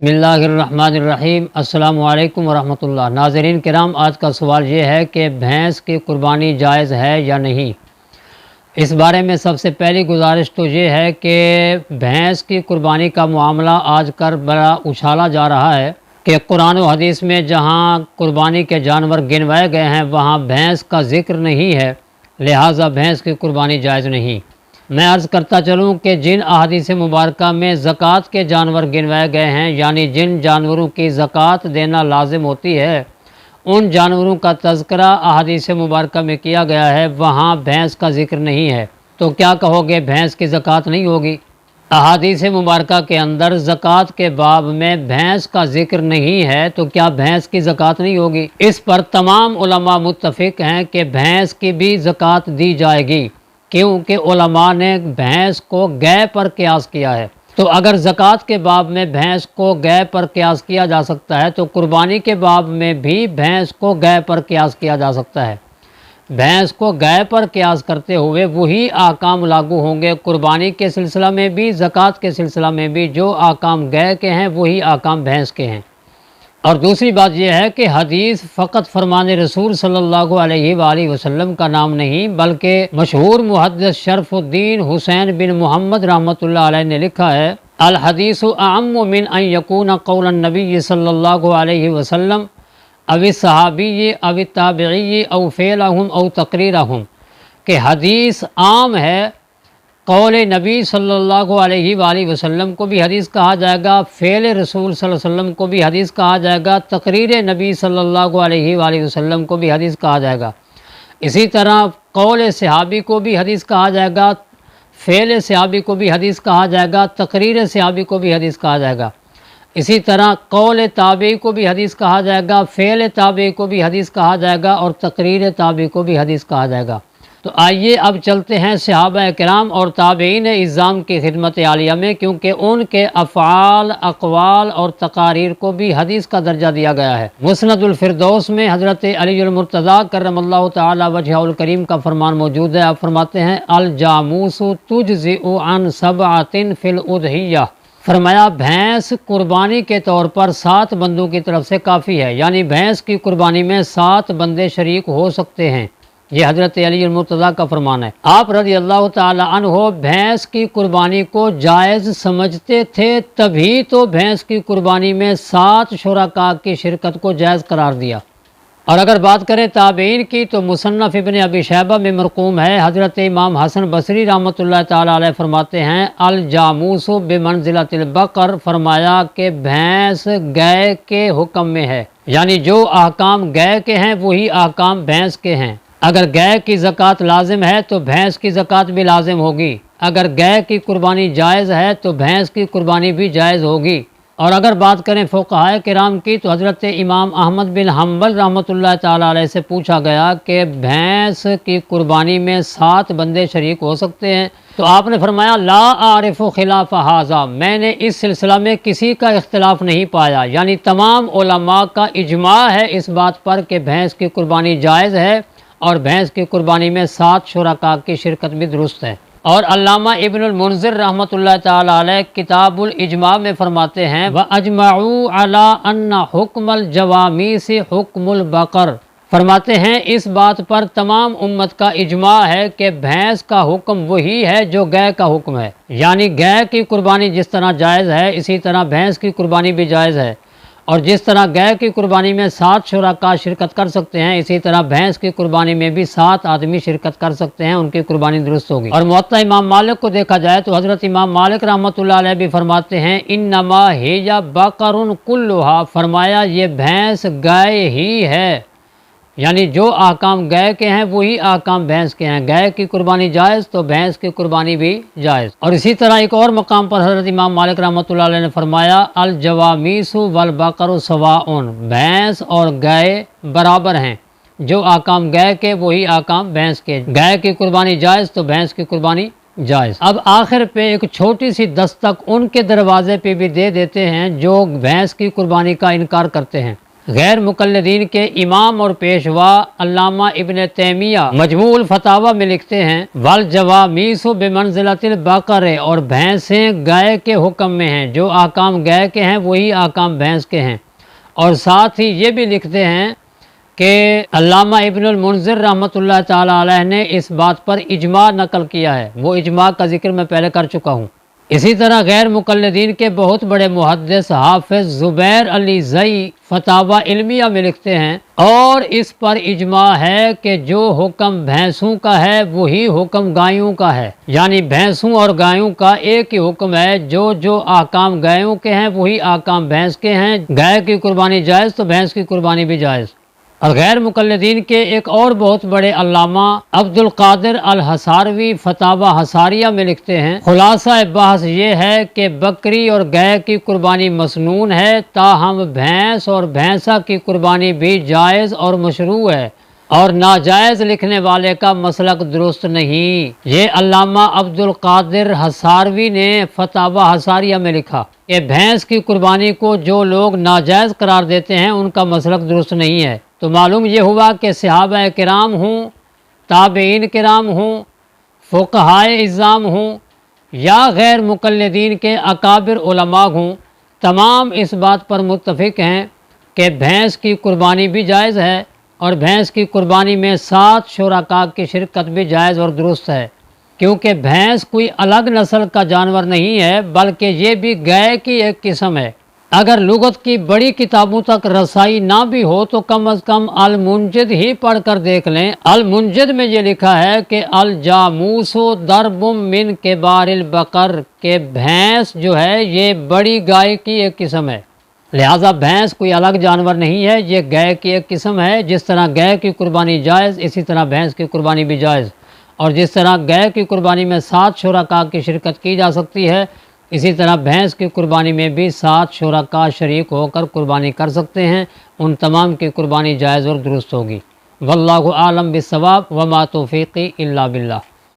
बिस्मिल्लाहिर्रहमानिर्रहीम। अस्सलाम वालेकुम वरहमतुल्लाह। नाज़रीन किराम, आज का सवाल ये है कि भैंस की कुर्बानी जायज़ है या नहीं। इस बारे में सबसे पहली गुजारिश तो ये है कि भैंस की कुर्बानी का मामला आजकल बड़ा उछाला जा रहा है कि कुरान और हदीस में जहाँ कुर्बानी के जानवर गिनवाए गए हैं वहाँ भैंस का ज़िक्र नहीं है, लिहाजा भैंस की कुर्बानी जायज़ नहीं। मैं अर्ज़ करता चलूँ कि जिन अहादीस मुबारका में ज़कात के जानवर गिनवाए गए हैं, यानी जिन जानवरों की ज़कात देना लाजिम होती है, उन जानवरों का तज़किरा अहादीस मुबारका में किया गया है, वहाँ भैंस का ज़िक्र नहीं है। तो क्या कहोगे, भैंस की ज़कात नहीं होगी? अहादीस मुबारका के अंदर ज़कात के बाब में भैंस का ज़िक्र नहीं है, तो क्या भैंस की ज़कात नहीं होगी? इस पर तमाम उलमा मुत्तफ़िक हैं कि भैंस की भी ज़कात दी जाएगी, क्योंकि उलमा ने भैंस को गाय पर क़यास किया है। तो अगर ज़कात के बाब में भैंस को गाय पर क़यास किया जा सकता है, तो कुर्बानी के बाब में भी भैंस को गाय पर क़यास किया जा सकता है। भैंस को गाय पर क़यास करते हुए वही आकाम लागू होंगे कुर्बानी के सिलसिला में भी, ज़कात के सिलसिला में भी। जो आकाम गाय के हैं वही आकाम भैंस के हैं। और दूसरी बात यह है कि हदीस फ़कत फरमान रसूल सल्लल्लाहु अलैहि वसल्लम का नाम नहीं, बल्कि मशहूर मुहद्दिस शरफुद्दीन हुसैन बिन मोहम्मद रहमतुल्लाह अलैह ने लिखा है, अल हदीसु अअम्मु मिन अन यकून कौलन नबी सल्लल्लाहु अलैहि वसल्लम अव सहाबी अव ताबिई अव फ़ेलहुम अव तक़रीरहुम, कि हदीस आम है। कौल नबी सल्लल्लाहु अलैहि वसल्लम को भी हदीस कहा जाएगा, फ़ेल रसूल सल्लल्लाहु अलैहि वसल्लम को भी हदीस कहा जाएगा, तकरीर नबी सल्लल्लाहु अलैहि वसल्लम को भी हदीस कहा जाएगा। इसी तरह कौल सहाबी को भी हदीस कहा जाएगा, फ़ेल सहाबी को भी हदीस कहा जाएगा, तकरीर सहाबी को भी हदीस कहा जाएगा। इसी तरह कौल ताबी को भी हदीस कहा जाएगा, फ़ेल ताबी को भी हदीस कहा जाएगा और तकरीर ताबी को भी हदीस कहा जाएगा। तो आइए अब चलते हैं सहाबा किराम और ताबईन इज़्ज़ाम की खिदमत आलिया में, क्योंकि उनके अफ़आल, अक़वाल और तक़ारीर को भी हदीस का दर्जा दिया गया है। मुस्नदुल फ़िरदौस में हज़रत अली मुर्तज़ा करमल्लाहु तआला वजहुल करीम का फरमान मौजूद है। आप फरमाते हैं, अल जामूसु तुजज़िउ अन सबअतिन फ़िल उज़हिय्या। फरमाया, भैंस कुर्बानी के तौर पर 7 बंदों की तरफ से काफ़ी है, यानी भैंस की कुर्बानी में 7 बंदे शरीक हो सकते हैं। ये हज़रत अली मुर्तज़ा का फरमान है। आप रज़ी अल्लाह ताला अन्हो भैंस की कुर्बानी को जायज़ समझते थे, तभी तो भैंस की कुर्बानी में 7 शुरका की शिरकत को जायज़ करार दिया। और अगर बात करें ताबईन की, तो मुसन्नफ़ इब्न अबी शैबा में मरक़ूम है, हज़रत इमाम हसन बसरी रहमतुल्लाह ताला अलैह फरमाते हैं, अल जामूसु बिमंज़िलतिल बकर। फरमाया कि भैंस गाय के हुक्म में है, यानी जो अहकाम गाय के हैं वही अहकाम भैंस के हैं। अगर गाय की ज़कात लाजिम है तो भैंस की ज़कात भी लाजिम होगी। अगर गाय की कुर्बानी जायज़ है तो भैंस की कुर्बानी भी जायज़ होगी। और अगर बात करें फ़ुक़हा किराम की, तो हज़रत इमाम अहमद बिन हम्बल रहमतुल्लाह ताला अलैह से पूछा गया कि भैंस की कुर्बानी में 7 बंदे शरीक हो सकते हैं? तो आपने फरमाया, ला आरिफ़ु खिलाफ़ हाज़ा, मैंने इस सिलसिला में किसी का इख्तिलाफ़ नहीं पाया। यानी तमाम उलमा का इजमा है इस बात पर कि भैंस की कुर्बानी जायज़ है और भैंस की कुर्बानी में 7 शुरका की शिरकत भी दुरुस्त है। और अल्लामा इब्नुल मुंज़िर रहमतुल्लाह ताला अलैह किताबुल इजमा में फरमाते हैं, व अजमाऊ अला अन्ना हुक्मल जवामीसी हुक्मुल बकर। फरमाते हैं, इस बात पर तमाम उम्मत का इजमा है कि भैंस का हुक्म वही है जो गाय का हुक्म है। यानी गाय की कुर्बानी जिस तरह जायज़ है, इसी तरह भैंस की कुर्बानी भी जायज़ है। और जिस तरह गाय की कुर्बानी में 7 शुरका शिरकत कर सकते हैं, इसी तरह भैंस की कुर्बानी में भी 7 आदमी शिरकत कर सकते हैं, उनकी कुर्बानी दुरुस्त होगी। और मुअत्ता इमाम मालिक को देखा जाए तो हज़रत इमाम मालिक रहमतुल्लाह अलैह भी फरमाते हैं, इन्नमा हिया बकरुन कुल्लुहा। फरमाया, ये भैंस गाय ही है, यानी जो आकाम गाय के हैं वही आकाम भैंस के हैं। गाय की कुर्बानी जायज़ तो भैंस की कुर्बानी भी जायज़। और इसी तरह एक और मकाम पर हज़रत इमाम मालिक रहमतुल्लाह अलैह ने फरमाया, अल जवामीसु वल बकरु सवाउन, भैंस और गाय बराबर हैं, जो आकाम गाय के वही आकाम भैंस के। गाय की कुर्बानी जायज़ तो भैंस की कुर्बानी जायज़। अब आखिर पे एक छोटी सी दस्तक उनके दरवाजे पे भी दे देते हैं जो भैंस की कुर्बानी का इनकार करते हैं। غیر مقلدین کے امام اور پیشوا علامہ ابن تیمیہ مجموع الفتاوی میں لکھتے ہیں والجوامیس بمنزلۃ البقر، اور بھینسیں گائے کے حکم میں ہیں، جو احکام گائے کے ہیں وہی احکام بھینس کے ہیں۔ اور ساتھ ہی یہ بھی لکھتے ہیں کہ علامہ ابن المنذر رحمۃ اللہ تعالی علیہ نے اس بات پر اجماع نقل کیا ہے، وہ اجماع کا ذکر میں پہلے کر چکا ہوں۔ اسی طرح غیر مقلدین کے بہت بڑے محدث حافظ زبیر علی زئی فتاوی علمیہ میں لکھتے ہیں اور اس پر اجماع ہے کہ جو حکم بھینسوں کا ہے وہی حکم گایوں کا ہے، یعنی بھینسوں اور گایوں کا ایک ہی حکم ہے، جو احکام گایوں کے ہیں وہی احکام بھینس کے ہیں۔ گائے کی قربانی جائز تو بھینس کی قربانی بھی جائز۔ اور غیر مقلدین کے ایک اور بہت بڑے علامہ عبد القادر الحصاروی فتاوی حصاریہ میں لکھتے ہیں خلاصہ بحث یہ ہے کہ بکری اور گائے کی قربانی مسنون ہے، تاہم بھینس اور بھینسا کی قربانی بھی جائز اور مشروع ہے، اور ناجائز لکھنے والے کا مسلک درست نہیں۔ یہ علامہ عبد القادر حصاروی نے فتاوی حصاریہ میں لکھا کہ بھینس کی قربانی کو جو لوگ ناجائز قرار دیتے ہیں ان کا مسلک درست نہیں ہے۔ تو معلوم یہ ہوا کہ صحابہ کرام ہوں، تابعین کرام ہوں، فقہائے اعظام ہوں یا غیر مقلدین کے اکابر علماء ہوں، تمام اس بات پر متفق ہیں کہ بھینس کی قربانی بھی جائز ہے، اور بھینس کی قربانی میں 7 شرکاء کی شرکت بھی جائز اور درست ہے، کیونکہ بھینس کوئی الگ نسل کا جانور نہیں ہے بلکہ یہ بھی گائے کی ایک قسم ہے۔ اگر لغت کی بڑی کتابوں تک رسائی نہ بھی ہو تو کم از کم المنجد ہی پڑھ کر دیکھ لیں۔ المنجد میں یہ لکھا ہے کہ الجاموس ضرب من کبار البقر، کہ بھینس جو ہے یہ بڑی گائے کی ایک قسم ہے، لہٰذا بھینس کوئی الگ جانور نہیں ہے، یہ گائے کی ایک قسم ہے۔ جس طرح گائے کی قربانی جائز اسی طرح بھینس کی قربانی بھی جائز، اور جس طرح گائے کی قربانی میں 7 شرکاء کی شرکت کی جا سکتی ہے اسی طرح بھینس کی قربانی میں بھی 7 شرکاء شریک ہو کر قربانی کر سکتے ہیں، ان تمام کی قربانی جائز اور درست ہوگی۔ واللہ اعلم بالصواب وما توفیقی الا باللہ۔